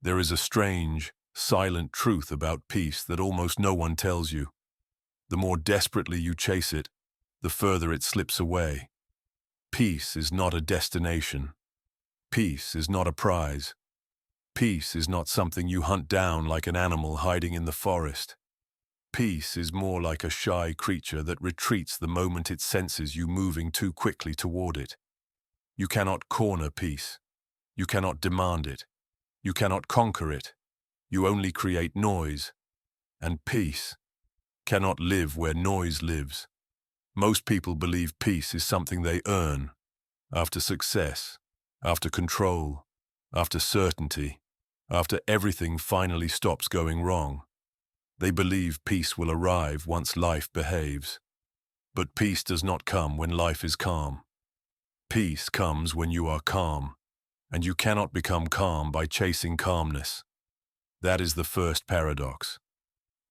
There is a strange, silent truth about peace that almost no one tells you. The more desperately you chase it, the further it slips away. Peace is not a destination. Peace is not a prize. Peace is not something you hunt down like an animal hiding in the forest. Peace is more like a shy creature that retreats the moment it senses you moving too quickly toward it. You cannot corner peace. You cannot demand it. You cannot conquer it. You only create noise. And peace cannot live where noise lives. Most people believe peace is something they earn after success, after control, after certainty, after everything finally stops going wrong. They believe peace will arrive once life behaves. But peace does not come when life is calm. Peace comes when you are calm, and you cannot become calm by chasing calmness. That is the first paradox.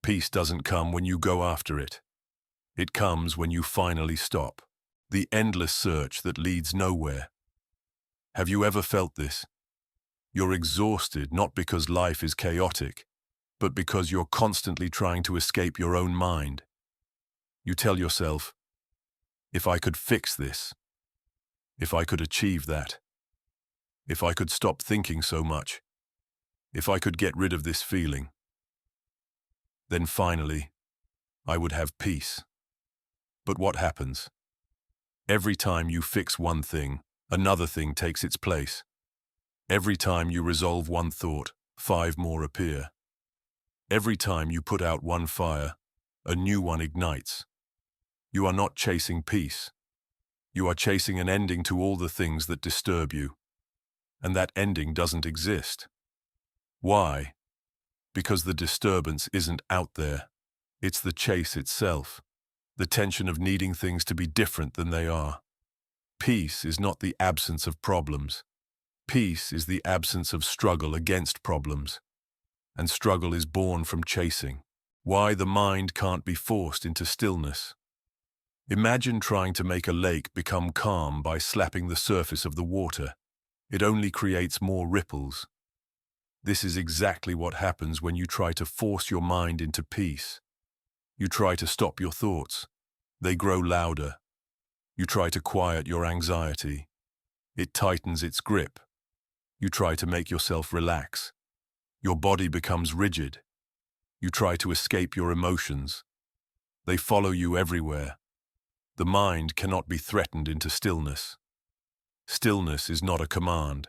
Peace doesn't come when you go after it. It comes when you finally stop. The endless search that leads nowhere. Have you ever felt this? You're exhausted not because life is chaotic, but because you're constantly trying to escape your own mind. You tell yourself, if I could fix this, if I could achieve that, if I could stop thinking so much, if I could get rid of this feeling, then finally, I would have peace. But what happens? Every time you fix one thing, another thing takes its place. Every time you resolve one thought, 5 more appear. Every time you put out one fire, a new one ignites. You are not chasing peace. You are chasing an ending to all the things that disturb you. And that ending doesn't exist. Why? Because the disturbance isn't out there. It's the chase itself. The tension of needing things to be different than they are. Peace is not the absence of problems. Peace is the absence of struggle against problems. And struggle is born from chasing. Why the mind can't be forced into stillness. Imagine trying to make a lake become calm by slapping the surface of the water. It only creates more ripples. This is exactly what happens when you try to force your mind into peace. You try to stop your thoughts. They grow louder. You try to quiet your anxiety. It tightens its grip. You try to make yourself relax. Your body becomes rigid. You try to escape your emotions. They follow you everywhere. The mind cannot be threatened into stillness. Stillness is not a command.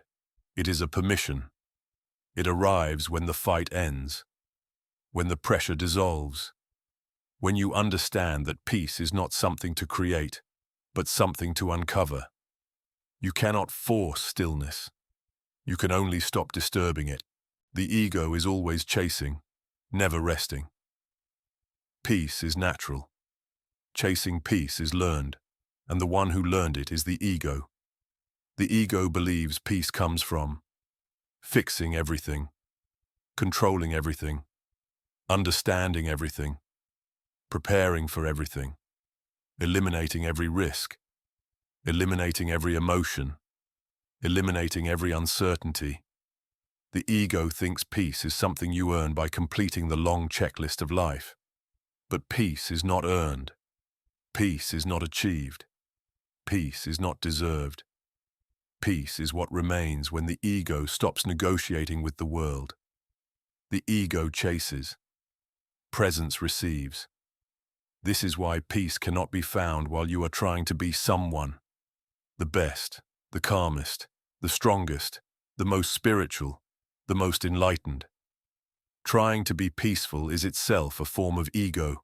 It is a permission. It arrives when the fight ends, when the pressure dissolves, when you understand that peace is not something to create, but something to uncover. You cannot force stillness. You can only stop disturbing it. The ego is always chasing, never resting. Peace is natural. Chasing peace is learned, and the one who learned it is the ego. The ego believes peace comes from fixing everything, controlling everything, understanding everything, preparing for everything, eliminating every risk, eliminating every emotion, eliminating every uncertainty. The ego thinks peace is something you earn by completing the long checklist of life. But peace is not earned. Peace is not achieved. Peace is not deserved. Peace is what remains when the ego stops negotiating with the world. The ego chases. Presence receives. This is why peace cannot be found while you are trying to be someone. The best, the calmest, the strongest, the most spiritual, the most enlightened. Trying to be peaceful is itself a form of ego.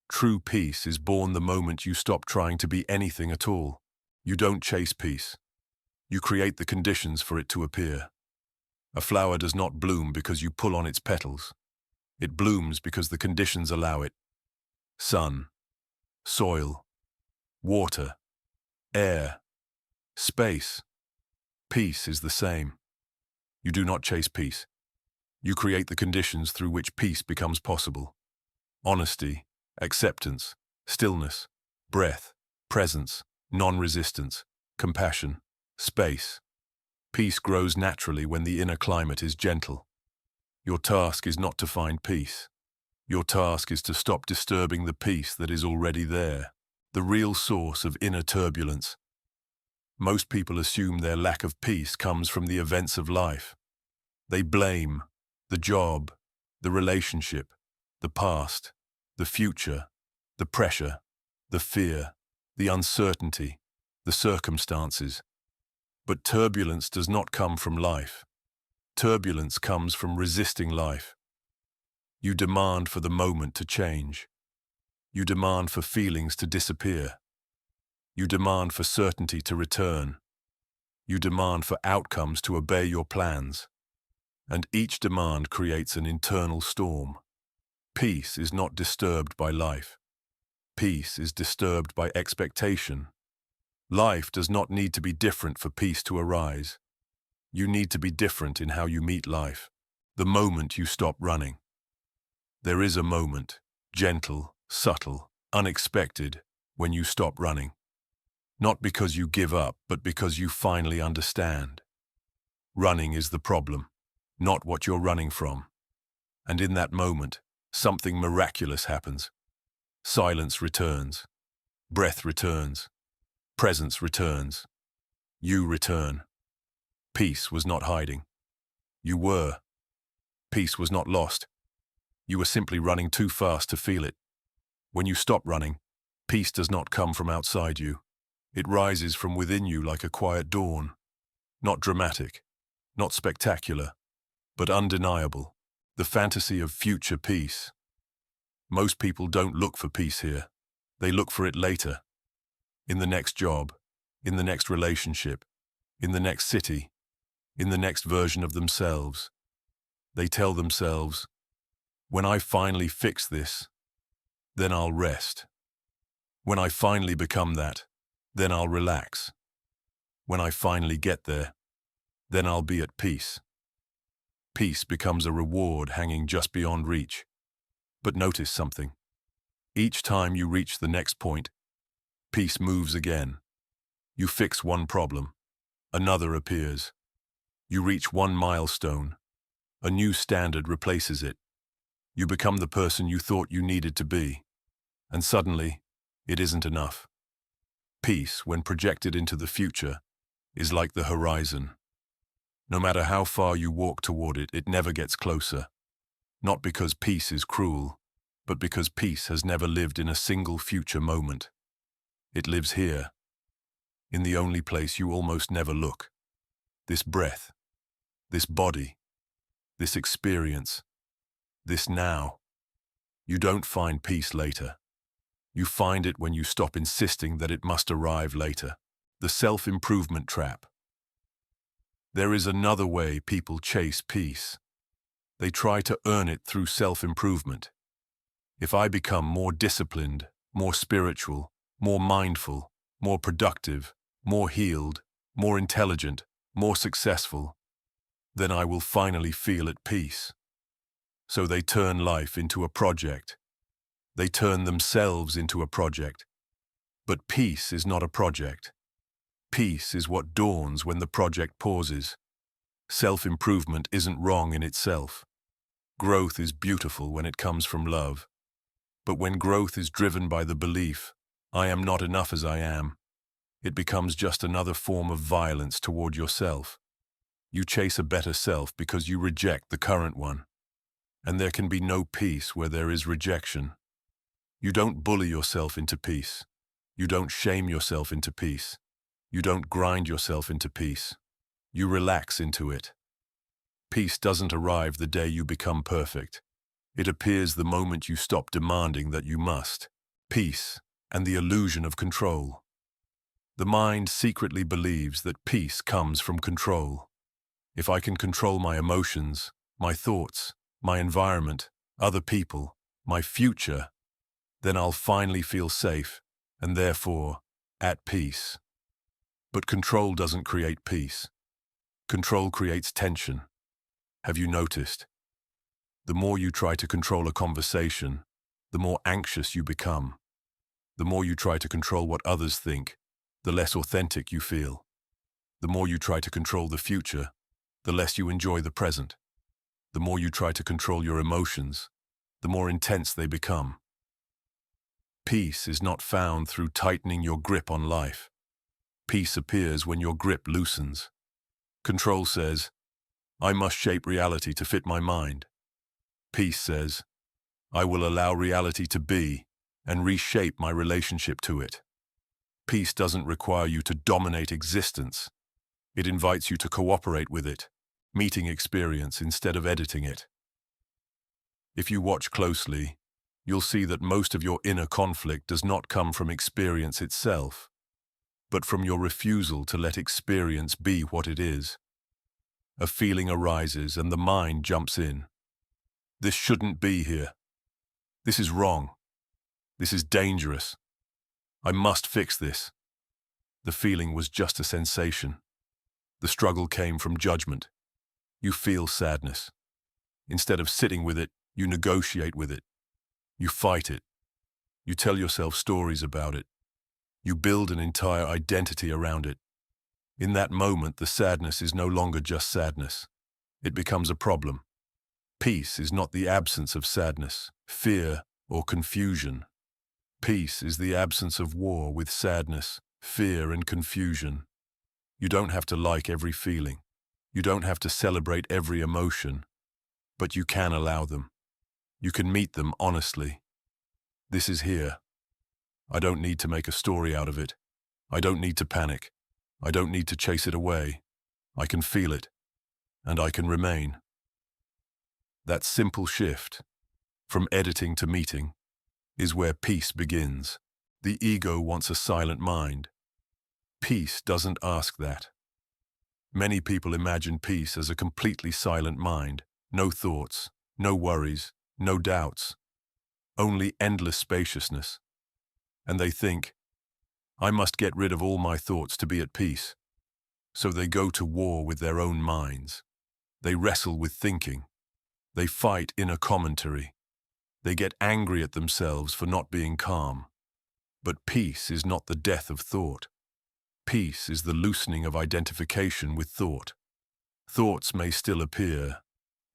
True peace is born the moment you stop trying to be anything at all. You don't chase peace. You create the conditions for it to appear. A flower does not bloom because you pull on its petals. It blooms because the conditions allow it. Sun, soil, water, air, space. Peace is the same. You do not chase peace. You create the conditions through which peace becomes possible. Honesty, acceptance, stillness, breath, presence, non-resistance, compassion, space. Peace grows naturally when the inner climate is gentle. Your task is not to find peace. Your task is to stop disturbing the peace that is already there, the real source of inner turbulence. Most people assume their lack of peace comes from the events of life. They blame the job, the relationship, the past, the future, the pressure, the fear, the uncertainty, the circumstances. But turbulence does not come from life. Turbulence comes from resisting life. You demand for the moment to change. You demand for feelings to disappear. You demand for certainty to return. You demand for outcomes to obey your plans. And each demand creates an internal storm. Peace is not disturbed by life. Peace is disturbed by expectation. Life does not need to be different for peace to arise. You need to be different in how you meet life, the moment you stop running. There is a moment, gentle, subtle, unexpected, when you stop running. Not because you give up, but because you finally understand. Running is the problem, not what you're running from. And in that moment, something miraculous happens. Silence returns. Breath returns. Presence returns. You return. Peace was not hiding. You were. Peace was not lost. You were simply running too fast to feel it. When you stop running, peace does not come from outside you. It rises from within you like a quiet dawn. Not dramatic, not spectacular, but undeniable. The fantasy of future peace. Most people don't look for peace here. They look for it later. In the next job, in the next relationship, in the next city, in the next version of themselves. They tell themselves, when I finally fix this, then I'll rest. When I finally become that, then I'll relax. When I finally get there, then I'll be at peace. Peace becomes a reward hanging just beyond reach. But notice something. Each time you reach the next point, peace moves again. You fix one problem, another appears. You reach one milestone, a new standard replaces it. You become the person you thought you needed to be, and suddenly, it isn't enough. Peace, when projected into the future, is like the horizon. No matter how far you walk toward it, it never gets closer. Not because peace is cruel, but because peace has never lived in a single future moment. It lives here, in the only place you almost never look. This breath, this body, this experience, this now. You don't find peace later. You find it when you stop insisting that it must arrive later. The self-improvement trap. There is another way people chase peace. They try to earn it through self-improvement. If I become more disciplined, more spiritual, more mindful, more productive, more healed, more intelligent, more successful, then I will finally feel at peace. So they turn life into a project. They turn themselves into a project. But peace is not a project. Peace is what dawns when the project pauses. Self-improvement isn't wrong in itself. Growth is beautiful when it comes from love. But when growth is driven by the belief, I am not enough as I am, it becomes just another form of violence toward yourself. You chase a better self because you reject the current one. And there can be no peace where there is rejection. You don't bully yourself into peace. You don't shame yourself into peace. You don't grind yourself into peace. You relax into it. Peace doesn't arrive the day you become perfect. It appears the moment you stop demanding that you must. Peace and the illusion of control. The mind secretly believes that peace comes from control. If I can control my emotions, my thoughts, my environment, other people, my future, then I'll finally feel safe and therefore at peace. But control doesn't create peace. Control creates tension. Have you noticed? The more you try to control a conversation, the more anxious you become. The more you try to control what others think, the less authentic you feel. The more you try to control the future, the less you enjoy the present. The more you try to control your emotions, the more intense they become. Peace is not found through tightening your grip on life. Peace appears when your grip loosens. Control says, I must shape reality to fit my mind. Peace says, I will allow reality to be and reshape my relationship to it. Peace doesn't require you to dominate existence. It invites you to cooperate with it, meeting experience instead of editing it. If you watch closely, you'll see that most of your inner conflict does not come from experience itself, but from your refusal to let experience be what it is. A feeling arises and the mind jumps in. This shouldn't be here. This is wrong. This is dangerous. I must fix this. The feeling was just a sensation. The struggle came from judgment. You feel sadness. Instead of sitting with it, you negotiate with it. You fight it. You tell yourself stories about it. You build an entire identity around it. In that moment, the sadness is no longer just sadness. It becomes a problem. Peace is not the absence of sadness, fear, or confusion. Peace is the absence of war with sadness, fear, and confusion. You don't have to like every feeling. You don't have to celebrate every emotion, but you can allow them. You can meet them honestly. This is here. I don't need to make a story out of it. I don't need to panic. I don't need to chase it away. I can feel it, and I can remain. That simple shift, from editing to meeting, is where peace begins. The ego wants a silent mind. Peace doesn't ask that. Many people imagine peace as a completely silent mind, no thoughts, no worries, no doubts, only endless spaciousness. And they think, I must get rid of all my thoughts to be at peace. So they go to war with their own minds. They wrestle with thinking. They fight inner commentary. They get angry at themselves for not being calm. But peace is not the death of thought. Peace is the loosening of identification with thought. Thoughts may still appear,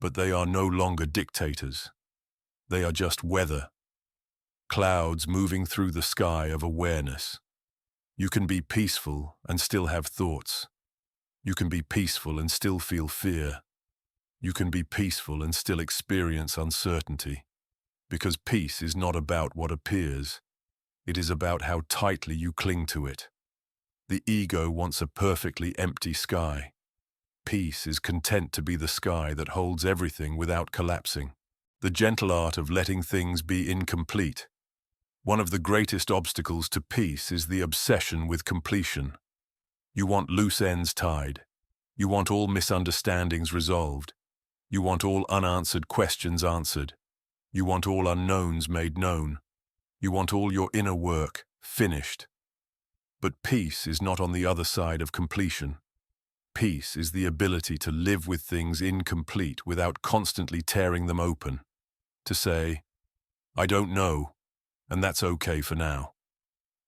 but they are no longer dictators. They are just weather, clouds moving through the sky of awareness. You can be peaceful and still have thoughts. You can be peaceful and still feel fear. You can be peaceful and still experience uncertainty. Because peace is not about what appears. It is about how tightly you cling to it. The ego wants a perfectly empty sky. Peace is content to be the sky that holds everything without collapsing. The gentle art of letting things be incomplete. One of the greatest obstacles to peace is the obsession with completion. You want loose ends tied. You want all misunderstandings resolved. You want all unanswered questions answered. You want all unknowns made known. You want all your inner work finished. But peace is not on the other side of completion. Peace is the ability to live with things incomplete without constantly tearing them open. To say, I don't know, and that's okay for now.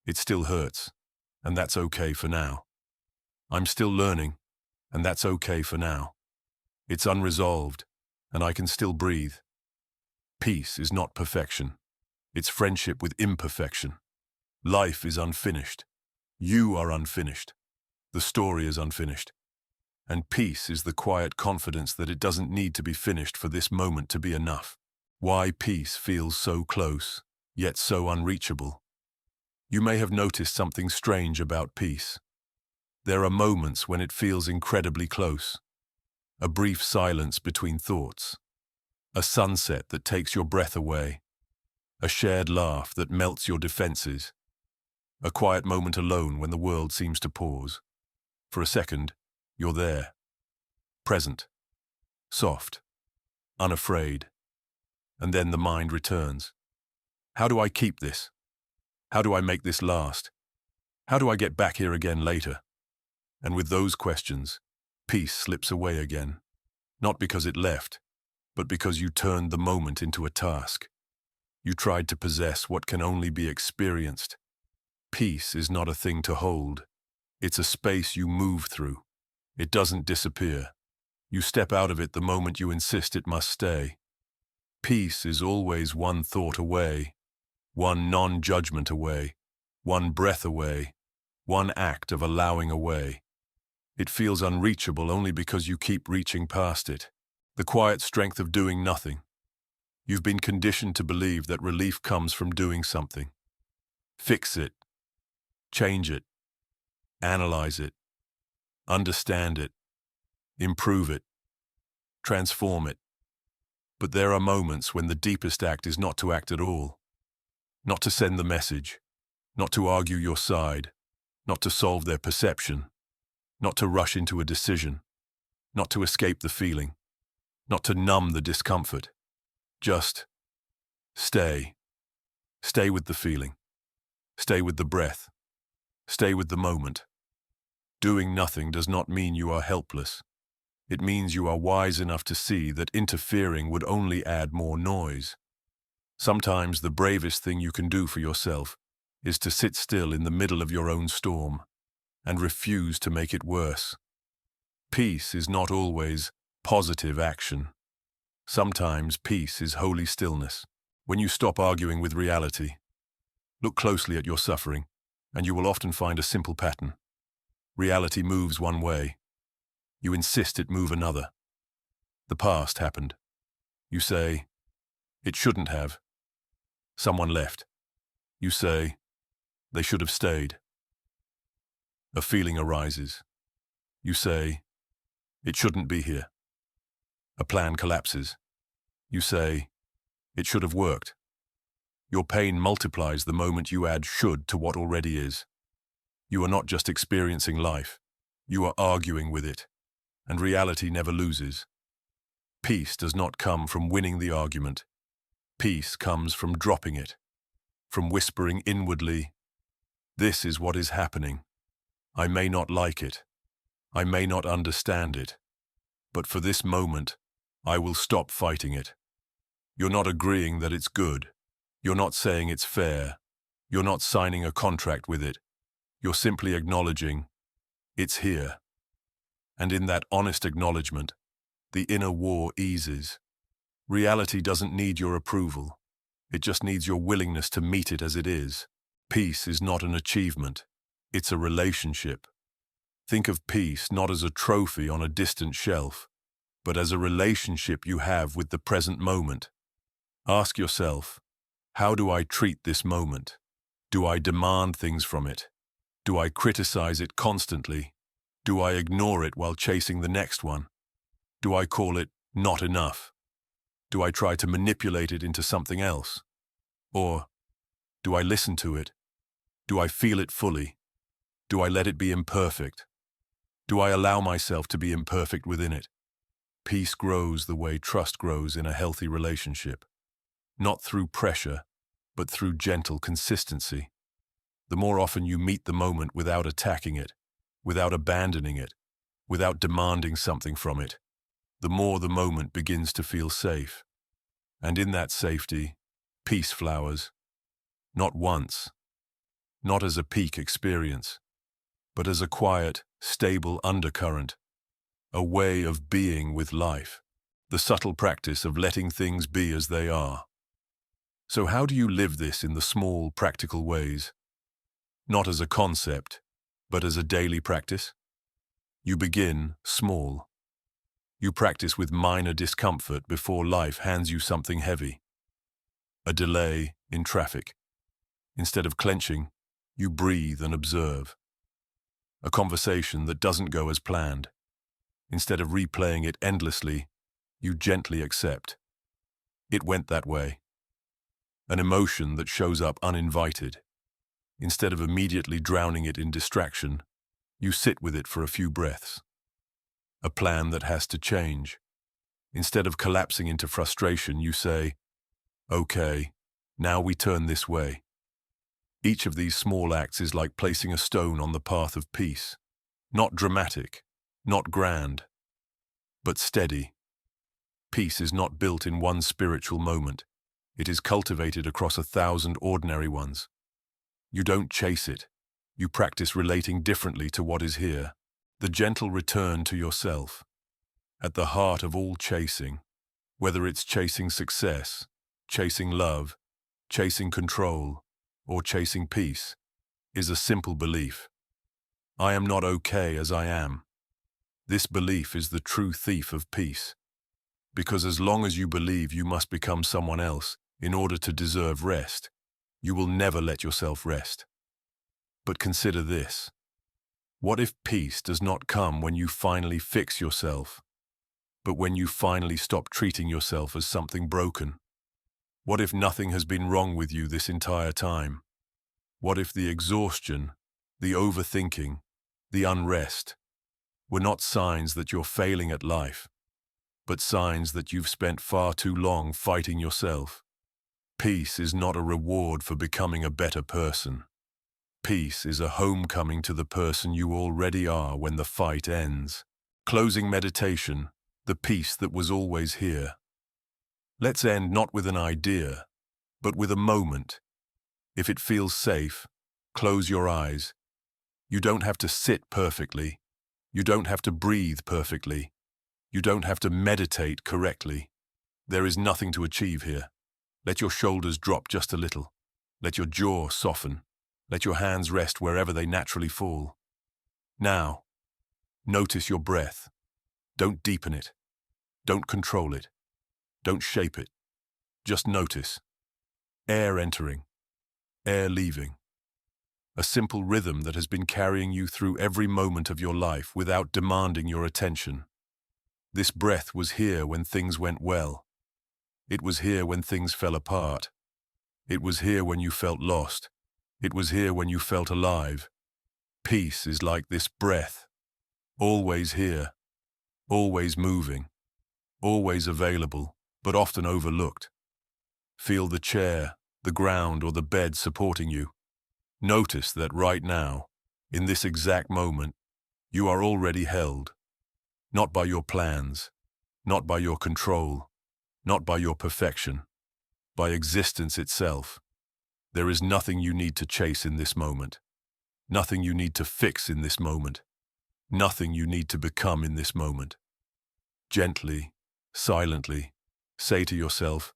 It still hurts, and that's okay for now. I'm still learning, and that's okay for now. It's unresolved, and I can still breathe. Peace is not perfection. It's friendship with imperfection. Life is unfinished. You are unfinished. The story is unfinished. And peace is the quiet confidence that it doesn't need to be finished for this moment to be enough. Why peace feels so close, yet so unreachable. You may have noticed something strange about peace. There are moments when it feels incredibly close. A brief silence between thoughts. A sunset that takes your breath away. A shared laugh that melts your defenses. A quiet moment alone when the world seems to pause. For a second, you're there. Present. Soft. Unafraid. And then the mind returns. How do I keep this? How do I make this last? How do I get back here again later? And with those questions, peace slips away again. Not because it left, but because you turned the moment into a task. You tried to possess what can only be experienced. Peace is not a thing to hold. It's a space you move through. It doesn't disappear. You step out of it the moment you insist it must stay. Peace is always one thought away, one non-judgment away, one breath away, one act of allowing away. It feels unreachable only because you keep reaching past it. The quiet strength of doing nothing. You've been conditioned to believe that relief comes from doing something. Fix it, change it, analyze it, understand it, improve it, transform it. But there are moments when the deepest act is not to act at all, not to send the message, not to argue your side, not to solve their perception, not to rush into a decision, not to escape the feeling, not to numb the discomfort. Just stay. Stay with the feeling. Stay with the breath. Stay with the moment. Doing nothing does not mean you are helpless. It means you are wise enough to see that interfering would only add more noise. Sometimes the bravest thing you can do for yourself is to sit still in the middle of your own storm and refuse to make it worse. Peace is not always positive action. Sometimes peace is holy stillness. When you stop arguing with reality, look closely at your suffering, and you will often find a simple pattern. Reality moves one way. You insist it move another. The past happened. You say, it shouldn't have. Someone left. You say, they should have stayed. A feeling arises. You say, it shouldn't be here. A plan collapses. You say, it should have worked. Your pain multiplies the moment you add should to what already is. You are not just experiencing life, you are arguing with it, and reality never loses. Peace does not come from winning the argument. Peace comes from dropping it, from whispering inwardly, this is what is happening. I may not like it. I may not understand it. But for this moment, I will stop fighting it. You're not agreeing that it's good. You're not saying it's fair. You're not signing a contract with it. You're simply acknowledging, it's here. And in that honest acknowledgement, the inner war eases. Reality doesn't need your approval. It just needs your willingness to meet it as it is. Peace is not an achievement. It's a relationship. Think of peace not as a trophy on a distant shelf, but as a relationship you have with the present moment. Ask yourself, how do I treat this moment? Do I demand things from it? Do I criticize it constantly? Do I ignore it while chasing the next one? Do I call it not enough? Do I try to manipulate it into something else? Or do I listen to it? Do I feel it fully? Do I let it be imperfect? Do I allow myself to be imperfect within it? Peace grows the way trust grows in a healthy relationship. Not through pressure, but through gentle consistency. The more often you meet the moment without attacking it, without abandoning it, without demanding something from it, the more the moment begins to feel safe. And in that safety, peace flowers. Not once, not as a peak experience, but as a quiet, stable undercurrent, a way of being with life, the subtle practice of letting things be as they are. So how do you live this in the small, practical ways? Not as a concept, but as a daily practice? You begin small. You practice with minor discomfort before life hands you something heavy. A delay in traffic. Instead of clenching, you breathe and observe. A conversation that doesn't go as planned. Instead of replaying it endlessly, you gently accept. It went that way. An emotion that shows up uninvited. Instead of immediately drowning it in distraction, you sit with it for a few breaths. A plan that has to change. Instead of collapsing into frustration, you say, okay, now we turn this way. Each of these small acts is like placing a stone on the path of peace. Not dramatic, not grand, but steady. Peace is not built in one spiritual moment. It is cultivated across 1,000 ordinary ones. You don't chase it. You practice relating differently to what is here. The gentle return to yourself. At the heart of all chasing, whether it's chasing success, chasing love, chasing control, or chasing peace, is a simple belief. I am not okay as I am. This belief is the true thief of peace. Because as long as you believe you must become someone else in order to deserve rest, you will never let yourself rest. But consider this. What if peace does not come when you finally fix yourself, but when you finally stop treating yourself as something broken? What if nothing has been wrong with you this entire time? What if the exhaustion, the overthinking, the unrest were not signs that you're failing at life, but signs that you've spent far too long fighting yourself? Peace is not a reward for becoming a better person. Peace is a homecoming to the person you already are when the fight ends. Closing meditation, the peace that was always here. Let's end not with an idea, but with a moment. If it feels safe, close your eyes. You don't have to sit perfectly. You don't have to breathe perfectly. You don't have to meditate correctly. There is nothing to achieve here. Let your shoulders drop just a little. Let your jaw soften. Let your hands rest wherever they naturally fall. Now, notice your breath. Don't deepen it. Don't control it. Don't shape it. Just notice. Air entering. Air leaving. A simple rhythm that has been carrying you through every moment of your life without demanding your attention. This breath was here when things went well. It was here when things fell apart. It was here when you felt lost. It was here when you felt alive. Peace is like this breath. Always here. Always moving. Always available, but often overlooked. Feel the chair, the ground, or the bed supporting you. Notice that right now, in this exact moment, you are already held. Not by your plans, not by your control, not by your perfection, by existence itself. There is nothing you need to chase in this moment. Nothing you need to fix in this moment. Nothing you need to become in this moment. Gently, silently, say to yourself,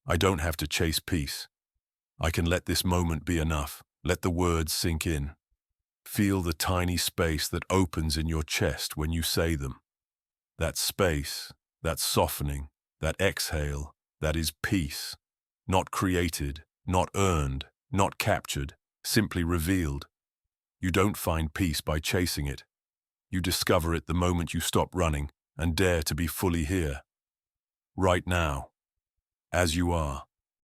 I don't have to chase peace. I can let this moment be enough. Let the words sink in. Feel the tiny space that opens in your chest when you say them. That space, that softening, that exhale, that is peace. Not created, not earned, not captured, simply revealed. You don't find peace by chasing it. You discover it the moment you stop running and dare to be fully here. Right now, as you are.